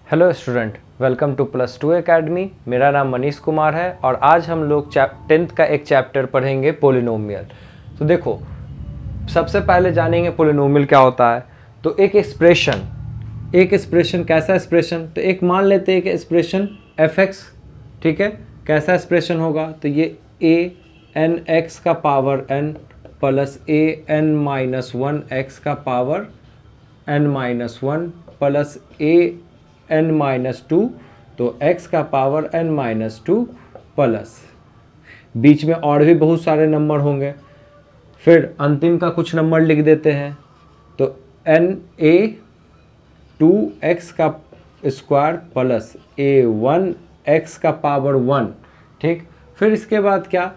Hello student, welcome to +2 academy. मेरा नाम मनीष कुमार है और आज हम लोग 10th का एक चैप्टर पढ़ेंगे पोलिनोमियल। तो देखो, सबसे पहले जानेंगे पोलिनोमियल क्या होता है। तो एक एक्सप्रेशन कैसा एक्सप्रेशन, तो एक मान लेते हैं कि एक्सप्रेशन fx, ठीक है। कैसा एक्सप्रेशन होगा, तो ये a(n)x का power n plus a(n-1) x का पावर n-1 प्लस a(n-2), तो x का पावर n-2 प्लस बीच में और भी बहुत सारे नंबर होंगे। फिर अंतिम का कुछ नंबर लिख देते हैं, तो na(2)x का स्क्वायर प्लस a(1)x का पावर 1, ठीक। फिर इसके बाद क्या,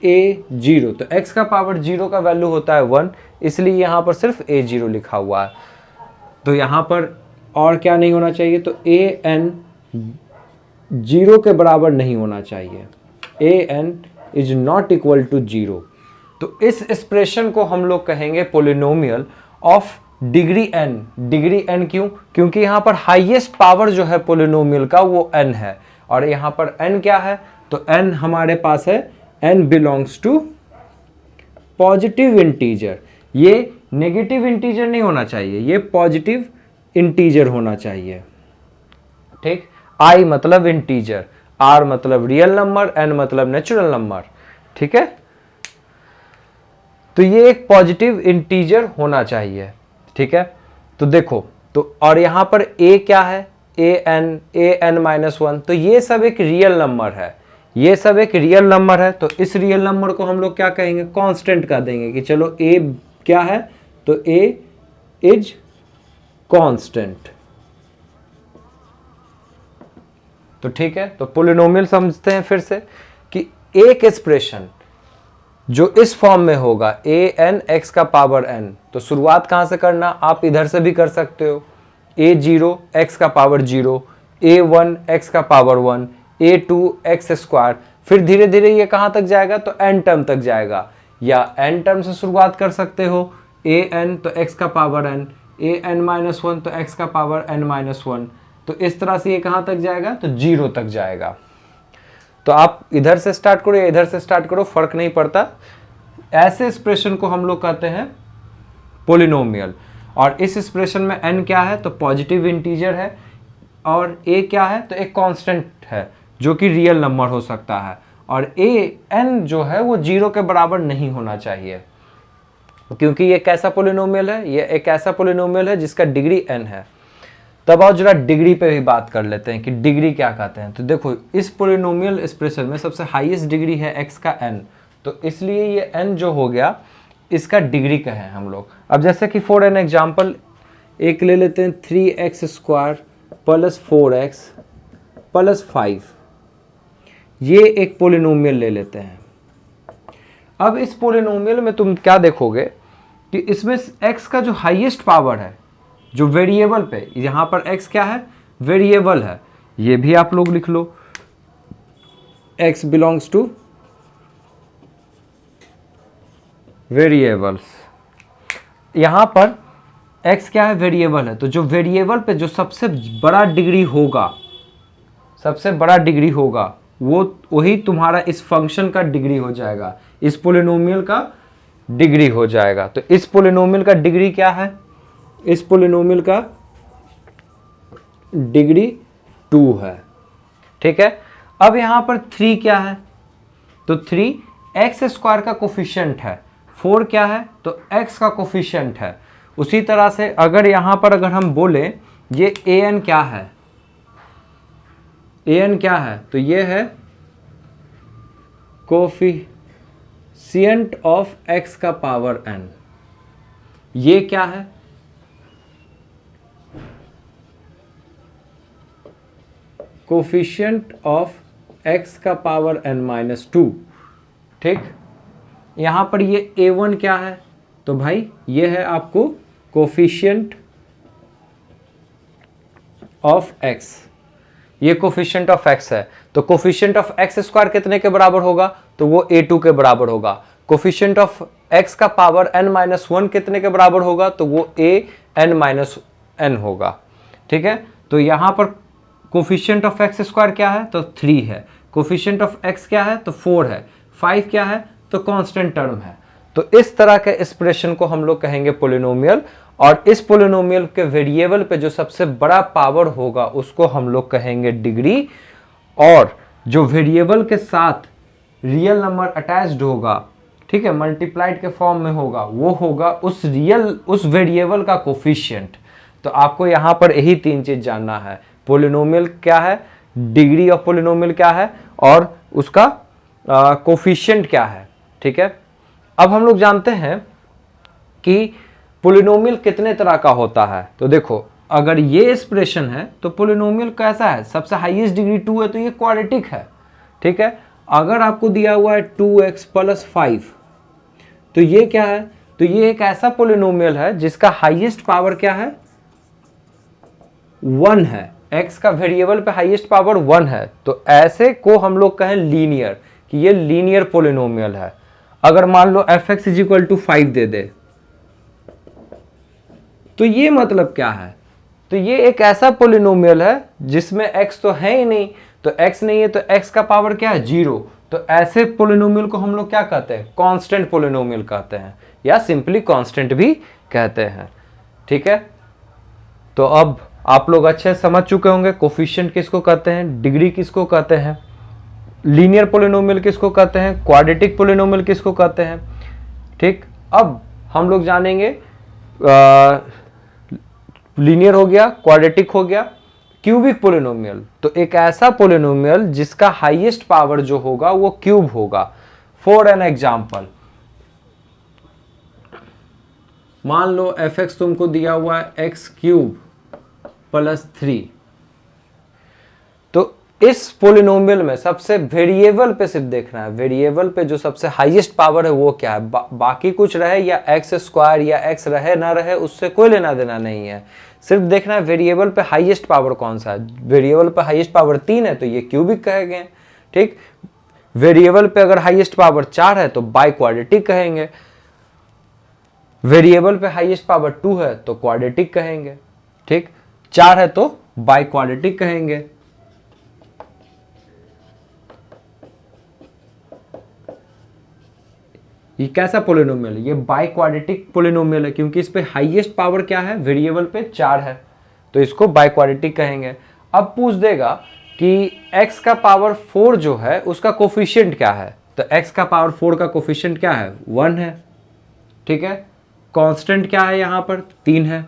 a0, तो x का पावर 0 का वैल्यू होता है 1, इसलिए यहाँ पर सिर्फ a0 लिखा हुआ है। तो यहाँ पर और क्या नहीं होना चाहिए, तो an 0 के बराबर नहीं होना चाहिए, an is not equal to 0। तो इस एक्सप्रेशन को हम लोग कहेंगे polynomial of degree n। Degree n क्यों? क्योंकि यहाँ पर हाईएस्ट पावर जो है पोलिनोमियल का वो n है, और यहाँ पर n क्या है, तो n हमारे पास है n belongs to positive integer. ये नेगेटिव इंटीजर नहीं होना चाहिए, ये पॉजिटिव इंटीजर होना चाहिए, ठीक। i मतलब इंटीजर, r मतलब रियल नंबर, n मतलब नेचुरल नंबर, ठीक है। तो ये एक पॉजिटिव इंटीजर होना चाहिए, ठीक है। तो देखो, तो और यहां पर a क्या है, an-1, तो ये सब एक रियल नंबर है, ये सब एक रियल नंबर है। तो इस रियल नंबर को हम लोग क्या कहेंगे, कांस्टेंट कह देंगे कि चलो a क्या है, तो a इज कांस्टेंट। तो ठीक है, तो पोलिनोमियल समझते हैं फिर से कि एक एक्सप्रेशन जो इस फॉर्म में होगा a(n)x का पावर n, तो शुरुआत कहां से करना, आप इधर से भी कर सकते हो, a0 x का पावर 0, a1 x का पावर 1, a2 x स्क्वायर। फिर धीरे धीरे ये कहां तक जाएगा, तो n टर्म तक जाएगा, या n टर्म से शुरुआत कर सकते हो, an तो x का पावर n, an-1 तो x का पावर n-1। तो इस तरह से ये कहां तक जाएगा, तो 0 तक जाएगा। तो आप इधर से स्टार्ट करो या इधर से स्टार्ट करो, फर्क नहीं पड़ता। ऐसे एक्सप्रेशन को हम लोग कहते हैं पोलिनोमियल। और इस एक्सप्रेशन में n क्या है, तो पॉजिटिव इंटीजर है, और a क्या है, तो एक कांस्टेंट है जो कि रियल नंबर हो सकता है, और an जो है वो 0 के बराबर नहीं होना चाहिए, क्योंकि ये कैसा पोलिनोमियल है, ये एक ऐसा पोलिनोमियल है जिसका डिग्री n है। तब आओ जरा डिग्री पे भी बात कर लेते हैं कि डिग्री क्या कहते हैं। तो देखो, इस पोलिनोमियल एक्सप्रेशन में सबसे हाईएस्ट डिग्री है x का n, तो इसलिए ये n जो हो गया इसका डिग्री कहें हम लोग। अब जैसे कि फॉर एन एग्जांपल एक ले लेते हैं, 3x² प्लस 4x प्लस 5, ये एक पोलिनोमियल ले लेते हैं। अब इस पोलिनोमियल में तुम क्या देखोगे कि इसमें x का जो हाईएस्ट पावर है, जो वेरिएबल पे, यहां पर x क्या है, वेरिएबल है, ये भी आप लोग लिख लो, x बिलोंग्स टू वेरिएबल्स। यहां पर x क्या है, वेरिएबल है, तो जो वेरिएबल पे जो सबसे बड़ा डिग्री होगा वो वही तुम्हारा इस फंक्शन का डिग्री हो जाएगा, इस पोलिनोमियल का डिग्री हो जाएगा। तो इस पोलिनोमियल का डिग्री क्या है, इस पोलिनोमियल का डिग्री 2 है, ठीक है। अब यहां पर 3 क्या है, तो 3 x² का कोफिशिएंट है, 4 क्या है, तो x का कोफिशिएंट है। उसी तरह से अगर यहां पर अगर हम बोले ये an क्या है, an क्या है, तो ये है कोफिशिएंट ऑफ x का पावर n। ये क्या है, कोफिशिएंट ऑफ x का पावर n-2, ठीक। यहां पर ये a1 क्या है, तो भाई ये है आपको कोफिशिएंट ऑफ x, ये कोफिशिएंट ऑफ x है। तो कोफिशिएंट ऑफ x² कितने के बराबर होगा, तो वो a2 के बराबर होगा। कोफिशिएंट ऑफ x का पावर n-1 कितने के बराबर होगा, तो वो an-n होगा, ठीक है। तो यहाँ पर कोफिशिएंट ऑफ एक्स स्क्वायर क्या है, तो 3 है। कोफिशिएंट ऑफ एक्स क्या है, तो 4 है। 5 क्या है, तो कांस्टेंट टर्म है। तो इस तरह के एक्सप्रेशन को हम लोग कहेंगे पोलिनोमियल, और इस पोलिनोमियल के वेरिएबल पे जो सबसे बड़ा पावर होगा उसको हम लोग कहेंगे डिग्री, और जो वेरिएबल के साथ रियल नंबर अटैच्ड होगा, ठीक है, मल्टीप्लाइड के फॉर्म में होगा, वो होगा उस वेरिएबल का कोफिशिएंट। तो आपको यहाँ पर यही 3 चीज जानना है, पोलिनोमियल क्या है, डिग्री ऑफ पोलिनोमियल क्या है, और उसका कोफिशिएंट क्या है। ठीक है, अब हम लोग जानते हैं कि पोलिनोमियल कितने तरह का होता है। तो देखो, अगर ये एक्सप्रेशन है तो पोलिनोमियल कैसा है, सबसे हाईएस्ट डिग्री 2 है, तो ये क्वाड्रेटिक है। ठीक है, अगर आपको दिया हुआ है 2x + 5, तो ये क्या है, तो ये एक ऐसा पोलिनोमियल है जिसका हाईएस्ट पावर क्या है, 1 है। x का वेरिएबल पे हाईएस्ट पावर 1 है, तो ऐसे को हम लोग कहें लीनियर, कि ये लीनियर पोलिनोमियल है। अगर मान लो fx = 5 दे दे, तो ये मतलब क्या है, तो ये एक ऐसा पोलिनोमियल है जिसमें x तो है ही नहीं, तो x नहीं है तो x का पावर क्या है, 0। तो ऐसे पोलिनोमियल को हम लोग क्या कहते हैं, कांस्टेंट पोलिनोमियल कहते हैं, या सिंपली कांस्टेंट भी कहते हैं। ठीक है, तो अब आप लोग अच्छे समझ चुके होंगे कोफिशिएंट किसको कहते हैं, डिग्री किसको कहते हैं, लीनियर पोलिनोमियल किसको कहते हैं, क्वाड्रेटिक पोलिनोमियल किसको कहते हैं। ठीक, अब हम लोग जानेंगे लीनियर हो गया, क्वाड्रेटिक हो गया, क्यूबिक पोलिनोमियल। तो एक ऐसा पोलिनोमियल जिसका हाईएस्ट पावर जो होगा वो क्यूब होगा। फॉर एन एग्जांपल, मान लो fx तुमको दिया हुआ है x³ + 3, तो इस पोलिनोमियल में सबसे वेरिएबल पे सिर्फ देखना है, वेरिएबल पे जो सबसे हाईएस्ट पावर है वो क्या है, बाकी कुछ रहे या x² या x रहे ना रहे उससे कोई लेना देना नहीं है, सिर्फ देखना है वेरिएबल पे हाईएस्ट पावर कौन सा है। वेरिएबल पे हाईएस्ट पावर 3 है तो ये क्यूबिक कहेंगे। ठीक, वेरिएबल पे अगर हाईएस्ट पावर 4 है तो बाई क्वाड्रेटिक कहेंगे, वेरिएबल पे हाईएस्ट पावर 2 है तो क्वाड्रेटिक कहेंगे। ठीक, 4 है तो बाई क्वाड्रेटिक कहेंगे। ये कैसा पोलिनोमियल है, ये बाई क्वाड्रेटिक पोलिनोमियल है, क्योंकि इस पे हाईएस्ट पावर क्या है, वेरिएबल पे 4 है, तो इसको बाई क्वाड्रेटिक कहेंगे। अब पूछ देगा कि x का पावर 4 जो है उसका कोफिशिएंट क्या है, तो x का पावर 4 का कोफिशिएंट क्या है, 1 है। ठीक है, कांस्टेंट क्या है यहाँ पर, 3 है।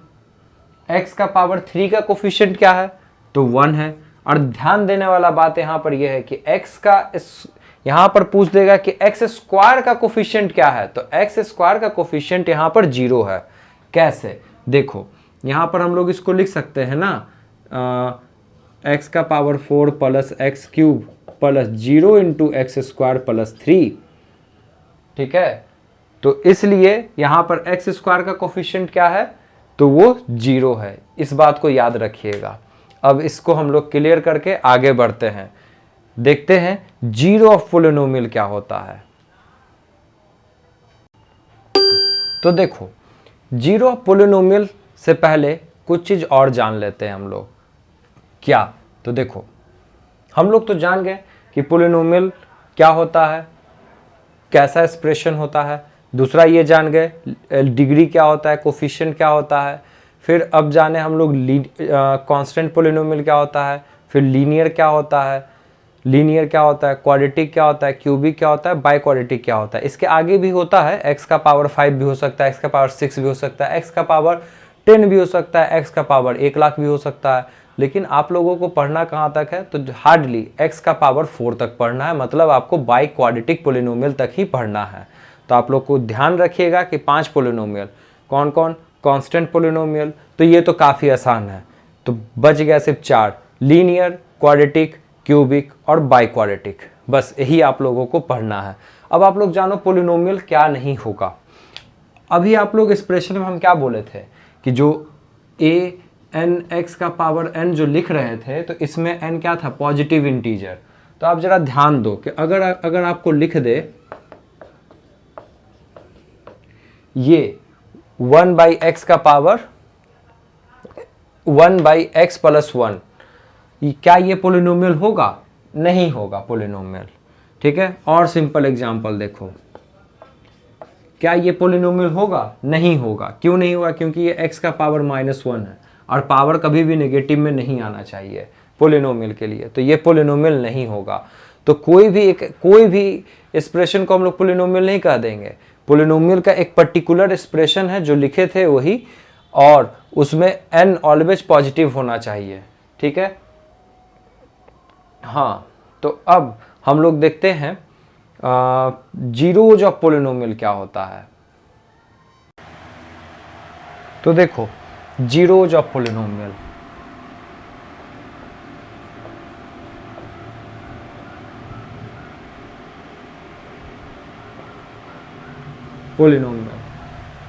x का पावर 3 का कोफिशिएंट क्या है, तो 1 है। और ध्यान देने वाला बात यहाँ पर यह है कि x का यहाँ पर पूछ देगा कि x² का कोफिशिएंट क्या है, तो x² का कोफिशिएंट यहाँ पर 0 है। कैसे, देखो यहाँ पर हम लोग इसको लिख सकते हैं ना, x का पावर 4 + x³ + 0 × x² + 3। ठीक है, तो इसलिए यहाँ पर x² का कोफिशिएंट क्या है, तो वो 0 है। इस बात को याद रखिएगा। अब इसको हम लोग क्लियर करके आगे बढ़ते हैं, देखते हैं जीरो ऑफ पोलिनोमियल क्या होता है। तो देखो, जीरो ऑफ पोलिनोमियल से पहले कुछ चीज और जान लेते हैं हम लोग। क्या, तो देखो हम लोग तो जान गए कि पोलिनोमियल क्या होता है, कैसा एक्सप्रेशन होता है। दूसरा ये जान गए डिग्री क्या होता है, कोफिशिएंट क्या होता है। फिर अब जाने हम लोग कांस्टेंट पोलिनोमियल क्या होता है, फिर लीनियर क्या होता है, क्वाड्रेटिक क्या होता है, क्यूबिक क्या होता है, बाई क्वाड्रेटिक क्या होता है। इसके आगे भी होता है, x का पावर 5 भी हो सकता है, x का पावर 6 भी हो सकता है, x का पावर 10 भी हो सकता है, x का पावर 1 लाख भी हो सकता है। लेकिन आप लोगों को पढ़ना कहाँ तक है, तो हार्डली x का पावर 4 तक पढ़ना है, मतलब आपको बाई क्वाड्रेटिक पोलिनोमियल तक ही पढ़ना है। तो आप लोग को ध्यान रखिएगा कि 5 पोलिनोमियल कौन कौन, कांस्टेंट पोलिनोमियल, तो ये तो काफ़ी आसान है, तो बच गया सिर्फ 4, लीनियर, क्वाड्रेटिक, क्यूबिक और बाई क्वाड्रेटिक। बस यही आप लोगों को पढ़ना है। अब आप लोग जानो पोलिनोमियल क्या नहीं होगा। अभी आप लोग एक्सप्रेशन में हम क्या बोले थे कि जो a n x का पावर n जो लिख रहे थे, तो इसमें n क्या था, पॉजिटिव इंटीजर। तो आप जरा ध्यान दो कि अगर आपको लिख दे ये 1/x का पावर 1/x+1, क्या ये पोलिनोमियल होगा? नहीं होगा पोलिनोमियल। ठीक है, और सिंपल एग्जांपल देखो, क्या ये पोलिनोमियल होगा? नहीं होगा। क्यों नहीं होगा? क्योंकि ये x का पावर -1 है और पावर कभी भी नेगेटिव में नहीं आना चाहिए पोलिनोमियल के लिए, तो ये पोलिनोमियल नहीं होगा। तो कोई भी एक्सप्रेशन को हम लोग पोलिनोमियल नहीं कह देंगे। पोलिनोमियल का एक पर्टिकुलर एक्सप्रेशन है जो लिखे थे वही, और उसमें n ऑलवेज पॉजिटिव होना चाहिए। ठीक है, हाँ। तो अब हम लोग देखते हैं जीरोज ऑफ पोलिनोमियल क्या होता है। तो देखो, जीरोज ऑफ पोलिनोमियल,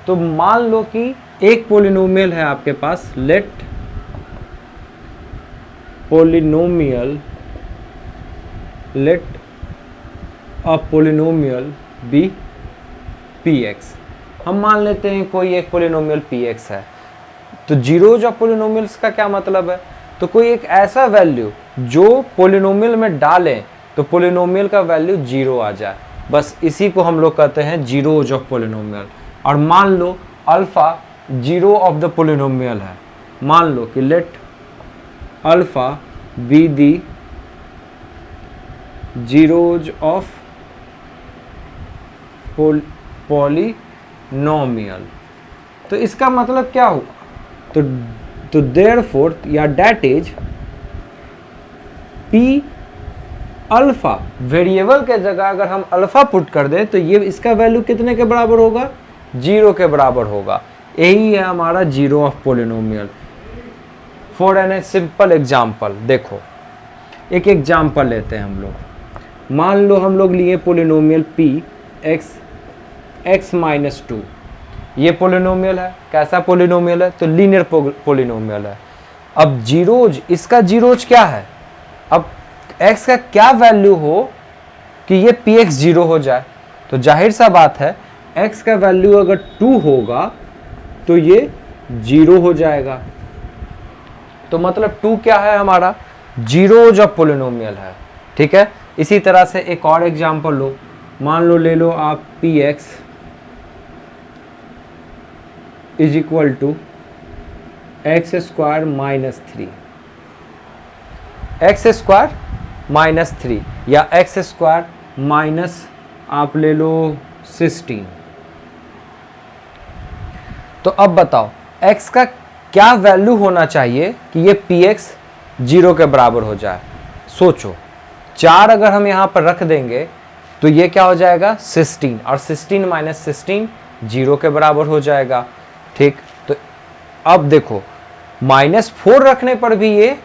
तो मान लो कि एक पोलिनोमियल है आपके पास, लेट अ पोलिनोमियल बी px। हम मान लेते हैं कोई एक पोलिनोमियल px है। तो जीरोज ऑफ पोलिनोमियल्स का क्या मतलब है? तो कोई एक ऐसा वैल्यू जो पोलिनोमियल में डालें तो पोलिनोमियल का वैल्यू 0 आ जाए, बस इसी को हम लोग कहते हैं जीरोज ऑफ पोलिनोमियल। और मान लो alpha zero of the polynomial है, मान लो कि let alpha be the zeros of polynomial. तो इसका मतलब क्या हुआ? तो देयरफॉर या that is P alpha, variable के जगह अगर हम अल्फा पुट कर दें तो ये इसका वैल्यू कितने के बराबर होगा? 0 के बराबर होगा। यही है हमारा zero of polynomial. For an simple example, देखो एक एग्जाम्पल लेते हैं हम लोग। मान लो हम लोग लिए पोलिनोमियल p x-2। ये पोलिनोमियल है। कैसा पोलिनोमियल है? तो लीनियर पोलिनोमियल है। अब जीरोज, इसका जीरोज क्या है? अब x का क्या वैल्यू हो कि ये px 0 हो जाए? तो जाहिर सा बात है x का वैल्यू अगर 2 होगा तो ये 0 हो जाएगा। तो मतलब 2 क्या है हमारा? जीरोज ऑफ पोलिनोमियल है। ठीक है, इसी तरह से एक और एग्जांपल लो। मान लो ले लो आप px is equal to x² -3, x² -3 या x² माइनस आप ले लो 16। तो अब बताओ x का क्या वैल्यू होना चाहिए कि ये px 0 के बराबर हो जाए? सोचो, 4 अगर हम यहाँ पर रख देंगे तो ये क्या हो जाएगा? 16, और 16 - 16 0 के बराबर हो जाएगा। ठीक, तो अब देखो -4 रखने पर भी ये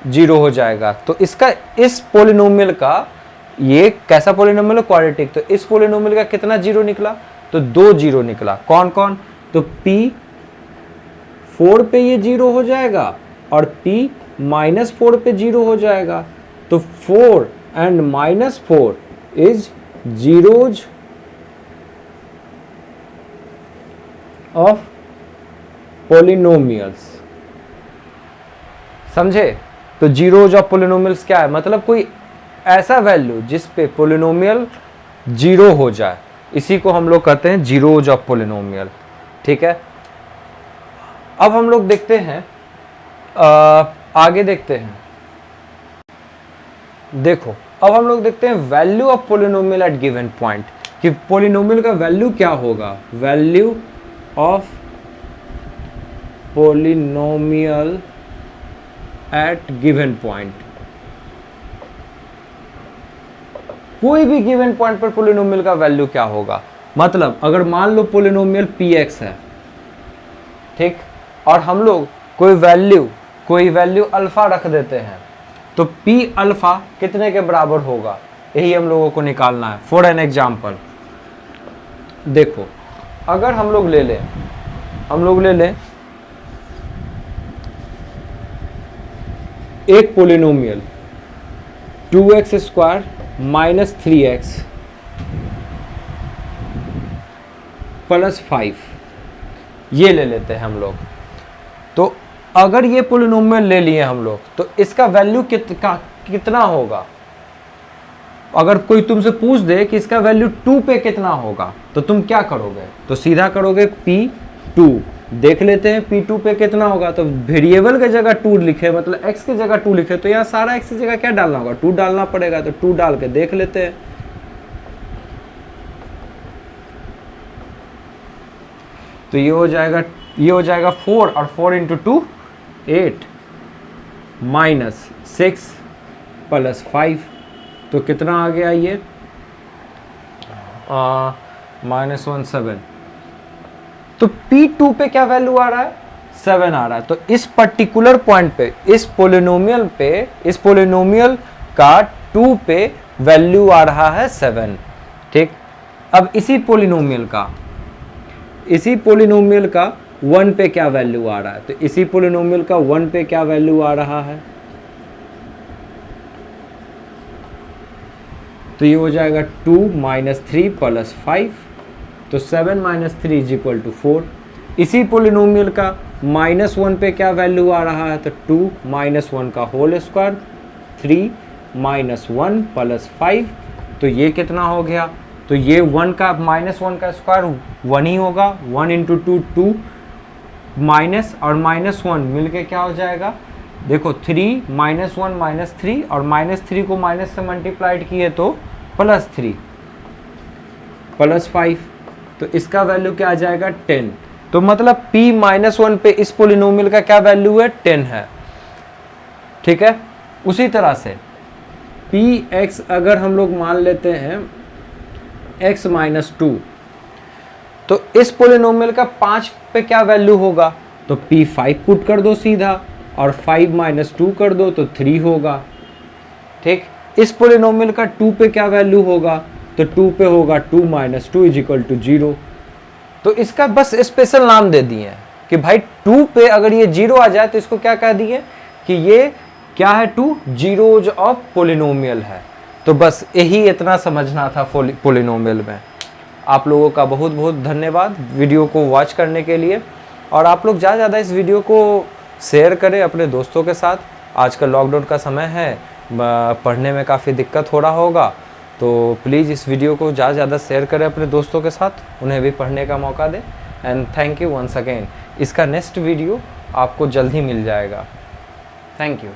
0 हो जाएगा। तो इसका, इस पोलिनोमियल का, ये कैसा पोलिनोमियल है? क्वाड्रेटिक। तो इस पोलिनोमियल का कितना 0 निकला? तो 2 0 निकला। कौन कौन? तो p 4 पे ये 0 हो जाएगा और p -4 पे 0 हो जाएगा। तो 4 and -4 is zeros of polynomials. समझे? तो जीरोज ऑफ पोलिनोमियल्स क्या है? मतलब कोई ऐसा वैल्यू जिस पे पोलिनोमियल 0 हो जाए, इसी को हम लोग कहते हैं जीरोज ऑफ पोलिनोमियल। ठीक है, अब हम लोग देखते हैं, आगे देखते हैं। देखो अब हम लोग देखते हैं value of polynomial at given point, कि पोलिनोमियल का वैल्यू क्या होगा? Value of polynomial at given point. कोई भी गिवन पॉइंट पर पोलिनोमियल का वैल्यू क्या होगा? मतलब अगर मान लो पोलिनोमियल px है, ठीक, और हम लोग कोई वैल्यू अल्फा रख देते हैं, तो p अल्फा कितने के बराबर होगा? यही हम लोगों को निकालना है। फॉर एन एग्जाम्पल देखो, अगर हम लोग ले लें एक पोलिनोमियल 2x² - 3x + 5, ये ले लेते हैं हम लोग। तो अगर ये पोलिनोमियल ले लिए हम लोग तो इसका वैल्यू कितना होगा। अगर कोई तुमसे पूछ दे कि इसका वैल्यू 2 पे कितना होगा तो तुम क्या करोगे, तो सीधा करोगे P2, देख लेते हैं P2 पे कितना होगा। तो वेरिएबल के जगह 2 लिखे, मतलब x की जगह 2 लिखे, तो यहाँ सारा x की जगह क्या डालना होगा, 2 डालना पड़ेगा। तो 2 डाल के देख लेते हैं। तो ये हो जाएगा 4, और 4 इंटू 2 8 माइनस 6 प्लस 5, तो कितना आ गया ये -1 7। तो P2 पे क्या वैल्यू आ रहा है, 7 आ रहा है। तो इस पर्टिकुलर पॉइंट पे, इस पोलिनोमियल का 2 पे वैल्यू आ रहा है 7। ठीक, अब इसी पोलिनोमियल का 1 पे क्या वैल्यू आ रहा है, तो इसी पोलिनोमियल का 1 पे क्या वैल्यू आ रहा है, तो ये हो जाएगा 2 माइनस 3 प्लस 5, तो 7 माइनस 3 इज इक्वल टू 4। इसी पोलिनोमियल का -1 पे क्या वैल्यू आ रहा है, तो 2 माइनस 1 का होल स्क्वायर, 3 माइनस 1 प्लस 5, तो ये कितना हो गया, तो ये 1 का -1 का स्क्वायर 1 ही होगा। 1 इंटू 2 2 माइनस और -1 मिलके क्या हो जाएगा, देखो 3 -1 -3, और -3 को माइनस से मल्टीप्लाइड किए तो +3 प्लस 5, तो इसका वैल्यू क्या आ जाएगा 10। तो मतलब P-1 पे इस पोलिनोमियल का क्या वैल्यू है, 10 है। ठीक है, उसी तरह से Px अगर हम लोग मान लेते हैं x - 2, तो इस पोलिनोमियल का 5 पे क्या वैल्यू होगा, तो P5 पुट कर दो सीधा, और 5 - 2 कर दो तो 3 होगा। ठीक, इस पोलिनोमियल का 2 पे क्या वैल्यू होगा, तो 2 पे होगा 2 - 2 इज इक्वल टू 0। तो इसका बस स्पेशल नाम दे दिए हैं कि भाई 2 पे अगर ये 0 आ जाए तो इसको क्या कह दिए कि ये क्या है, 2 जीरोज ऑफ पोलिनोमियल है। तो बस यही इतना समझना था पोलिनोमियल में। आप लोगों का बहुत बहुत धन्यवाद वीडियो को वॉच करने के लिए, और आप लोग ज़्यादा से ज़्यादा इस वीडियो को शेयर करें अपने दोस्तों के साथ। आजकल लॉकडाउन का समय है, पढ़ने में काफ़ी दिक्कत हो रहा होगा, तो प्लीज़ इस वीडियो को ज़्यादा से ज़्यादा शेयर करें अपने दोस्तों के साथ, उन्हें भी पढ़ने का मौका दें। And thank you once again. इसका नेक्स्ट वीडियो आपको जल्द ही मिल जाएगा। Thank you.